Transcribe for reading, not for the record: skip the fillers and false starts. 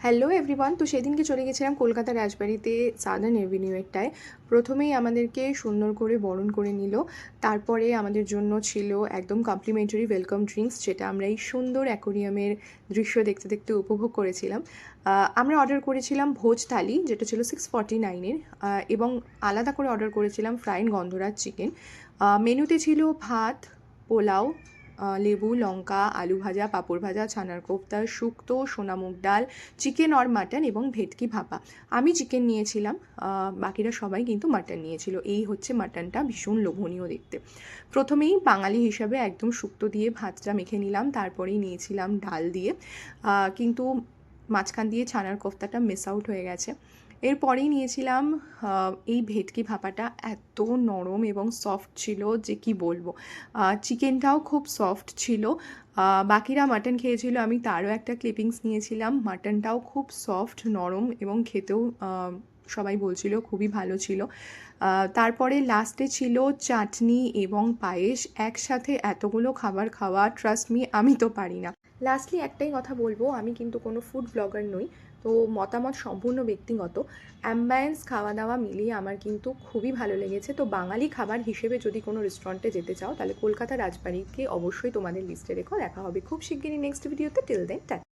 Hello everyone. তো সেদিনকে চলে গেছিলাম কলকাতা রাজবাড়িতে সাদার্ন এভিনিউয়েরটায়। প্রথমেই আমাদেরকে সুন্দর করে বরণ করে নিল। তারপরে আমাদের জন্য ছিল একদম কমপ্লিমেন্টারি ওয়েলকাম ড্রিঙ্কস, যেটা আমরা এই সুন্দর অ্যাকোরিয়ামের দৃশ্য দেখতে দেখতে উপভোগ করেছিলাম। আমরা অর্ডার করেছিলাম ভোজ থালি, যেটা ছিল 649-এর, এবং আলাদা করে অর্ডার করেছিলাম ফ্রাইড গন্ধরাজ চিকেন। মেনুতে ছিল ভাত, পোলাও, লেবু, লঙ্কা, আলু ভাজা, পাঁপড় ভাজা, ছানার কোফতা, শুক্তো, সোনামুগ ডাল, চিকেন অর মাটন এবং ভেটকি ভাপা। আমি চিকেন নিয়েছিলাম, বাকিরা সবাই কিন্তু মাটন নিয়েছিল। এই হচ্ছে মাটনটা, ভীষণ লোভনীয় দেখতে। প্রথমেই বাঙালি হিসাবে একদম শুক্তো দিয়ে ভাতটা মেখে নিলাম, তারপরেই নিয়েছিলাম ডাল দিয়ে, কিন্তু মাঝখান দিয়ে ছানার কোফতাটা মিস আউট হয়ে গেছে। এরপরেই নিয়েছিলাম এই ভেটকি ভাপাটা। এত নরম এবং সফট ছিল যে কি বলবো। চিকেনটাও খুব সফট ছিল। বাকিরা মাটন খেয়েছিল, আমি তারও একটা ক্লিপিংস নিয়েছিলাম। মাটনটাও খুব সফট, নরম এবং খেতেও সবাই বলছিল খুবই ভালো ছিল। তারপরে লাস্টে ছিল চাটনি এবং পায়েস। একসাথে এতগুলো খাবার খাওয়া, ট্রাস্ট মি, আমি তো পারি না। লাস্টলি একটাই কথা বলবো, আমি কিন্তু কোনো ফুড ব্লগার নই, তো মতামত সম্পূর্ণ ব্যক্তিগত। অ্যাম্বায়েন্স, খাওয়া দাওয়া মিলিয়ে আমার কিন্তু খুবই ভালো লেগেছে। তো বাঙালি খাবার হিসেবে যদি কোনো রেস্টুরেন্টে যেতে চাও, তাহলে কলকাতা রাজবাড়িকে অবশ্যই তোমাদের লিস্টে রেখো। দেখা হবে খুব শিগগিরই নেক্সট ভিডিওতে। Till then, tata.